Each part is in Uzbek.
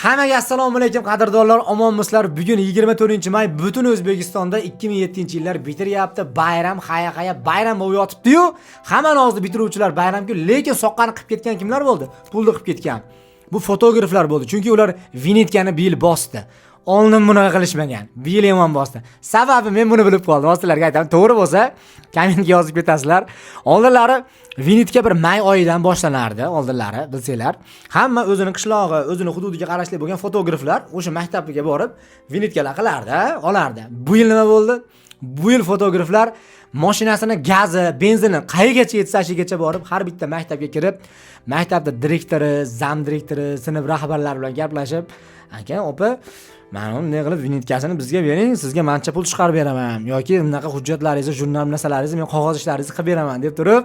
Hammaga assalomu alaykum qadrdonlar, omonmisizlar? Bugun 24-may butun O'zbekistonda 2007-yillar bitiryapti. Bayram, haya bayram bo'lib yotibdi-yu. Hamma nozli bitiruvchilar bayramku, lekin soqqani qilib ketgan kimlar bo'ldi? Pulni qilib ketgan. Bu fotograflar bo'ldi, chunki ular vinitkani bil bosdi. Oldin bunaqa qilishmagan. Bil yomon bosdi. Sababi men buni bilib qoldim. Do'stlarga aytaman, to'g'ri bo'lsa, kommentga yozib ketasizlar. Oldinlari vinitka bir may oyidan boshlanardi, oldinlari bilsanglar. Hamma o'zining qishlog'i, o'zining hududiga qarashli bo'lgan fotograflar o'sha maktabiga borib vinitkalar qilardi, olardi. Bu yil nima bo'ldi? Bu yil fotograflar mashinasini gazi, benzini qayergacha yetsa shigacha borib, har bitta maktabga kirib, maktabda direktori, zam direktori, sinf rahbarlari bilan gaplashib, aka, opa, mana uni qilib vinitkasini bizga bering, sizga mancha pul chiqarib beraman yoki bunaqa hujjatlaringizni, jurnal narsalaringizni men qog'oz ishlaringizni qilib beraman deb turib,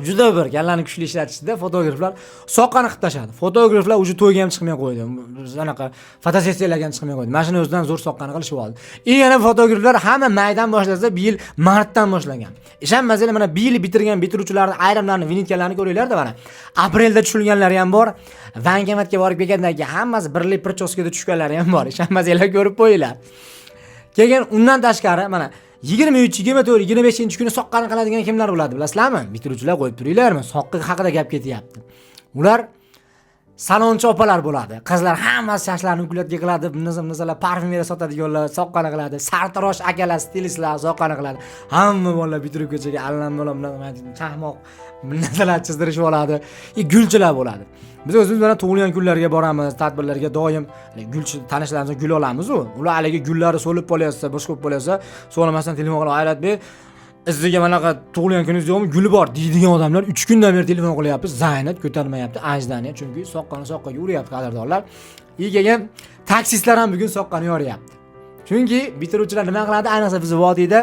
juda bir kallani kuchli ishlatishda fotograflar soqqani qilib tashadi. Fotograflar o'sha to'yga ham chiqmay qo'ydi. Anaqa fotosessiyalarga ham chiqmay qo'ydi. Mashina o'zidan zo'r soqqani qilishib oldi. Yana fotograflar hamma maydan boshlasa, bu yil martdan boshlagan. Ishonmasanglar, mana bu yil bitirgan bitiruvchilarning ayrimlarini vinitkalarini ko'ringlar-da mana. Aprelda tushilganlari ham bor. Bankomatga borib kelgandan keyin hammasi birlik prochoskada tushganlari ham bor. Ishonmasanglar ko'rib qo'yinglar. Keyin undan tashqari mana 23, 24, 25-kuni soqqani qiladigan kimlar bo'ladi bilasizlarmi? Bitiruvchilar qo'yib turinglarmi? Soqqa haqida gap ketyapti. Ular salonchi opalar bo'ladi. Qizlar hammasi shashlarini uklatga qiladi, nazalar parfumeriya sotadiganlar soqqani qiladi. Sartarosh akalar, stilistlar soqqani qiladi. Hamma bolalar bitirib ko'chaga allanbolam bilan chaqmoq nazalar chizdirishib oladi. Gulchilar bo'ladi. Biz o'zimiz bilan tug'ilgan kunlarga boramiz, tadbirlarga doim gulchi tanishlarimizdan gul olamiz-ku. Ular haligi gullari so'lib qolyapsa, boshqa bo'lib qolyapsa, so'lamasdan telefon qilib, "Hayratbek, sizga manaqa tug'ilgan kuningiz yo'qmi? Guli bor" deydigan odamlar 3 kundan beri telefon qilyapti. Zaynat ko'tarmayapti, ajdaniya, chunki soqqani uryapti qadrdonlar. Keyin taksistlar ham bugun soqqani yoryapti. Chunki bitiruvchilar nima qiladi? Ayniqsa biz vodiyda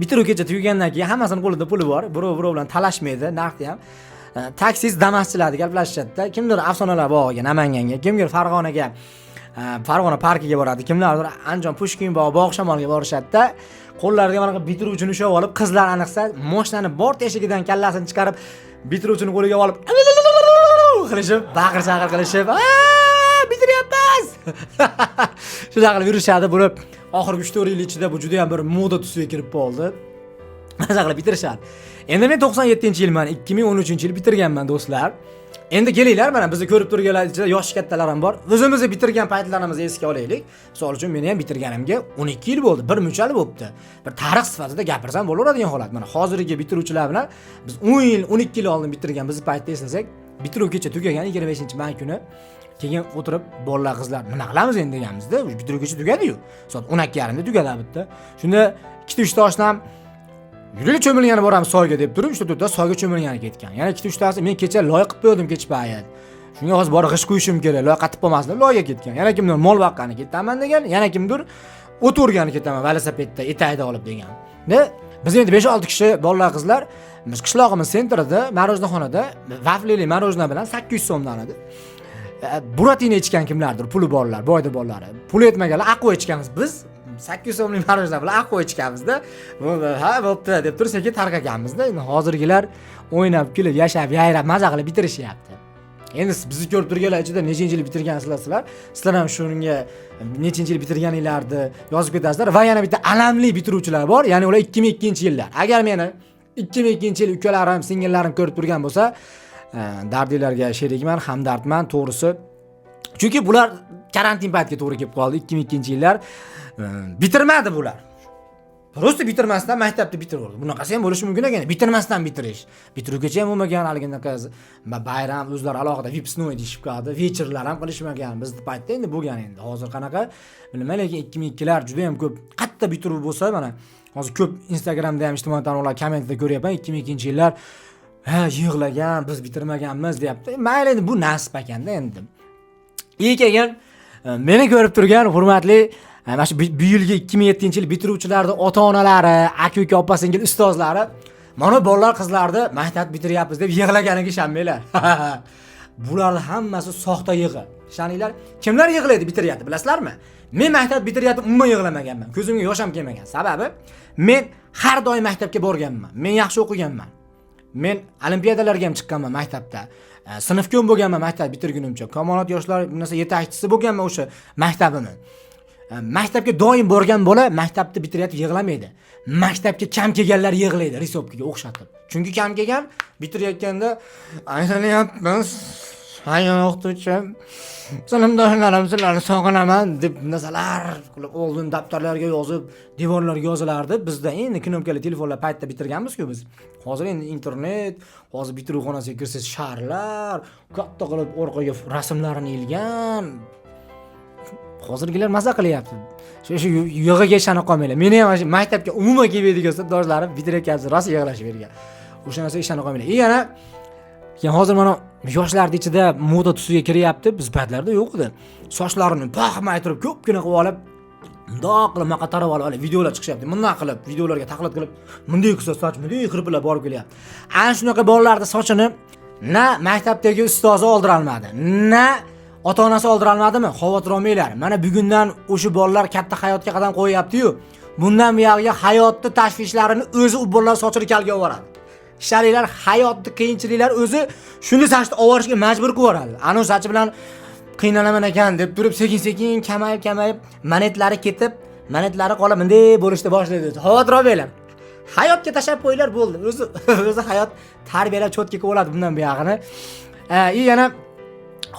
bitiruv kecha tugagandan keyin hammasining qo'lida puli bor. Birov bilan talashmaydi, narxi ham. Taksist damaschilarga gaplashishadi. Kimdir Afsonalar bog'iga, Namanganga, kimdir Farg'onaga, Farg'ona parkiga boradi. Kimlardir Andijon Pushkin bog' Shamolga borishadi. Qo'llariga mana bitiruvchini ushlab olib, qizlar aniqsa, mashinani bort eshigidan kallasini chiqarib, bitiruvchini qo'liga olib qilishib, baqir-chaqir qilishib, bitiryapmiz. Shunaqa qilib yurishadi. Buni oxirgi 3-4 yil ichida bu juda ham bir moda tusiga kirib qoldi. Maza qilib bitirishadi. Endi men 97-yilman, 2013-yil bitirganman do'stlar. Endi kelinglar, mana bizni ko'rib turganlar ichida yosh kattalar ham bor. O'zimizni bitirgan paytlarimizni esga olaylik. Misol uchun meni ham bitirganimga 12 yil bo'ldi, bir munchali bo'libdi. Bir tarix sifatida gapirsam bo'laveradigan holat. Mana hozirgi bitiruvchilar bilan biz 10 yil, 12 yil oldin bitirgan bizni paytda eslasak, bitiruv kecha tugagan 25-may kuni keyin o'tirib bolalar, qizlar nima qilamiz endi deganimizda, bitiruv kecha tugadi-yu. Soat 12:30da tugadi bitta. Shunda ikkita toshdan yurili cho'milgani boramiz soyga deb turib, 3-4 ta soyga cho'milgani ketgan. Yana 2-3 tasi men kecha loy qilib qo'ydim kech payt. Shunga hozir borib g'ish qo'yishim kerak, loy qatib qolmasin, loyga ketgan. Yana kimdir mol boqqani ketaman degan, yana kimdir o't o'rgani ketaman velosipedda etakda olib degan. Biz endi 5-6 kishi bolalar, qizlar biz qishlog'imiz sentrida, marojnaxonada vaflili marojna bilan 800 so'mdan edi. Buratina ichgan kimlardir, puli borlar, boyda bolalari. Puli yetmaganlar aqua ichganmiz biz. 800 so'mlik marojna bilan aqua ichganmiz-da. Ha, bo'pti deb turib sekin tarqaganmiz-da. Endi hozirgilar o'ynab, kulib, yashab, yayrab, maza qilib bitirishyapti. Endi bizni ko'rib turganlar ichida nechinchi yil bitirgansizlar? Sizlar ham shunga nechinchi yil bitirganinglarni yozib ketasizlar va yana bitta alamli bitiruvchilar bor, ya'ni ular 2002-yillar. Agar meni 2002-yil ukalarim, singillarim ko'rib turgan bo'lsa, dardinglarga sherikman, hamdardman, to'g'risi. Chunki bular karantin paytiga to'g'ri kelib qoldi, 2002-yillar. Bitirmadi bular. Prosta bitirmasdan maktabni bitirdi. Bunaqasi ham bo'lishi mumkin ekan. Bitirmasdan bitirish. Bitiruvgacha ham bo'lmagan, haligindaqa bayram o'zlari alohida vipsnoy deyishib qoldi. Вечерlar ham qilishmagan. Bizning paytda endi bo'lgan endi. Hozir qanaqa? Bilmayman, lekin 2002lar juda ham ko'p. Qatta bitiruv bo'lsa, mana hozir ko'p Instagramda ham ijtimoiy tarmoqlar kommentda ko'ryapman. 2002-yillar yig'lagan, biz bitirmaganmiz deyapti. Mayli endi bu nasib ekanda endi. Keyin meni ko'rib turgan hurmatli mana shu bu yilgi 2007-yil bitiruvchilarning ota-onalari, aka-uka, opa-singil ustozlari mana bolalar, qizlarni maktab bitiryapmiz deb yig'laganiga ishonmanglar. Bularning hammasi soxta yig'i. Ishoninglar, kimlar yig'laydi bitiryapti bilasizlarmi? Men maktab bitiryapti, umuman yig'lamaganman. Ko'zimga yosh ham kelmagan. Sababi men har doim maktabga borganman. Men yaxshi o'qiganman. Men olimpiadalarga ham chiqqanman maktabda. sinfkon bo'lganman maktab bitirgunimcha. Kamonat yoshlar narsa yetakchisi bo'lganman o'sha maktabimni. Maktabga doim borgan bola maktabni bitiryapti yig'lamaydi. Maktabga kam kelganlar yig'laydi risopkaga o'xshatib. Chunki kam kelgan bitirayotganda aylanayapmiz. Hayon o'qituvchim, sinfdoshlarim sizlarni sog'inaman deb narsalar qilib oldin daftarlarga yozib, devorlarga yozilardi. Bizda endi knopkali telefonlar paytda bitirganmiz-ku biz. Hozir endi internet, hozir bitiruv xonasiga kirsangiz sharlar, katta qilib orqaga rasmlarini ilgan. Hozirgilar maza qilyapti. Shu yig'iga ishonib qolmanglar. Meni ham maktabga umuman kelmaydigan sinfdoshlarim bitiryapsiz, rosa yig'lashib bergan. O'sha narsaga ishonib qolmanglar. Yana hozir mana yoshlar ichida moda tusiga kiryapti. Biz paytlarda yo'q edi. Sochlarini paxmay turib, ko'pgina qilib olib, mundoq qilib maqatarib olib videolar chiqishyapti. Bunday qilib videolarga taqlid qilib, bunday qilsa soch, bunday qirpilab borib kelyapti. Ana shunaqa bolalarning sochini na maktabdagi ustozi oldira olmadi, na ota-onasi oldira olmadimi? Xavotir olmanglar. Mana bugundan o'sha bolalar katta hayotga qadam qo'yapti-yu. Bundan buyog'iga hayotning tashvishlarini o'zi u bolalar sochini kalga oladi. Ishlarlar hayotning qiyinchiliklar o'zi shuni sachni ovorishga majbur qilib ana sachi bilan qiynalaman ekan deb turib sekin-sekin kamayib manetlari ketib, manetlari qolib bunday bo'lishni boshlaydi. Xavotir olmanglar. Hayotga tashab qo'yinglar bo'ldi. O'zi hayot tarbiyalab cho'tga qilib oladi bundan buyog'ini. Yana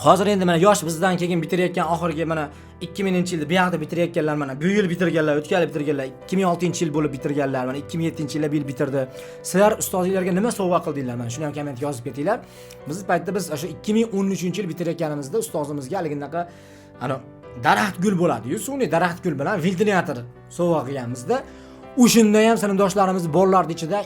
hozir endi mana yosh bizdan keyin bitirayotgan oxirgi mana 2000-yilda bu yoqda bitirayotganlar mana bu yil bitirganlar, o'tgan yil bitirganlar, 2006-yil bo'lib bitirganlar, mana 2007-yilda bil bitirdi. Sizlar ustozingizlarga nima sovg'a qildinglar? Mana shuni ham kommentga yozib ketinglar. Biz paytda biz o'sha 2013-yil bitirayotganimizda ustozimizga haligindaqa ana daraxt gul bo'ladi-yu, sun'iy daraxt gul bilan ventilyator sovg'a qilganmizda. O'shunda ham sinfdoshlarimiz bolalar ichida,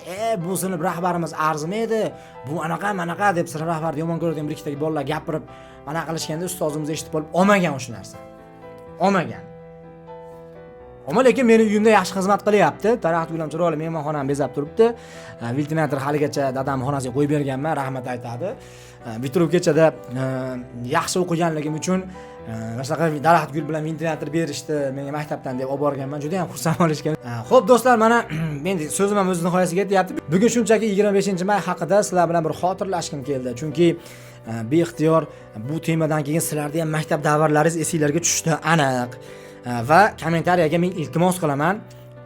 bu sinf rahbarimiz arzimaydi, bu anaqa deb sinf rahbarni yomon ko'radigan bir ikkita bolalar gapirib, mana qilishganda ustozimiz eshitib olib, olmagan o'sha narsa. Olmagan. Lekin meni uyimda yaxshi xizmat qilyapti. Daraxt bilan chiroyli mehmonxonam bezab turibdi. Ventilyator haligacha dadam xonasiga qo'yib berganman, rahmat aytadi. Bitiruvgacha yaxshi o'qiganligim uchun masalan daraxt gul bilan ventilyator berishdi menga maktabdan deb olib borganman. Juda ham xursand bo'lishgan. Xo'p do'stlar, mana endi so'zim ham o'z nihoyasiga yetyapti. Bugun shunchaki 25-may haqida sizlar bilan bir xotirlashkim keldi. Chunki beixtiyor bu temadan keyin sizlarda ham maktab davrlaringiz esingizlarga tushdi aniq. Va kommentariyaga men iltimos qilaman,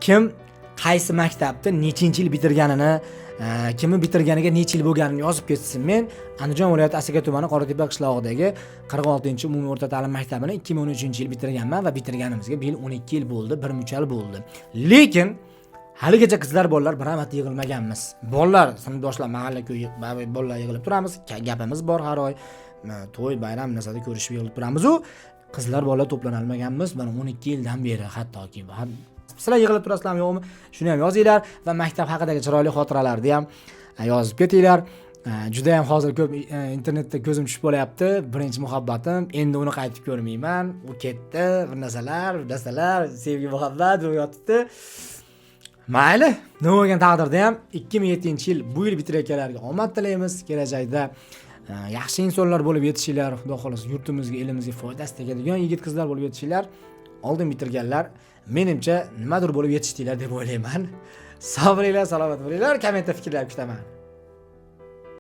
kim qaysi maktabda nechinchi yil bitirganini, kimi bitirganiga necha yil bo'lganini yozib ketsin. Men Andijon viloyati Asaka tumani Qoratepa qishlog'idagi 46-umumiy o'rta ta'lim maktabini 2013-yil bitirganman va bitirganimizga bu yil 12 yil bo'ldi, bir muchal bo'ldi. Lekin haligacha qizlar bolalar bir marta yig'ilmaganmiz. Bolalar, sinfdoshlar, mahalla ko'yi bolalar yig'ilib turamiz. Gapimiz bor har oy. To'y, bayram narsada ko'rishib yig'ilib turamiz-u. Qizlar bolalar to'plana olmaganmiz. Mana 12 yildan beri hattoki. Sizlar yig'ilib turasizlarmi yo'qmi? Shuni ham yozinglar va maktab haqidagi chiroyli xotiralarni ham yozib ketinglar. Juda ham hozir ko'p internetda ko'zim tushib qolyapti. Birinchi muhabbatim, endi uni qaytib ko'rmayman. U ketdi, bir narsalar, sevgi muhabbat u yotibdi. Mayli, nima bo'lgan taqdirda ham 2007-yil bu yil bitirayotganlarga omad tilaymiz. Kelajakda yaxshi insonlar bo'lib yetishinglar, xudo xolos yurtimizga, elimizga foydasi tegadigan yigit-qizlar bo'lib yetishinglar. Oldin bitirganlar menimcha nimadir bo'lib yetishdinglar deb o'ylayman. Sog' bo'linglar, salomat bo'linglar. Kommentda fikrlar kutaman.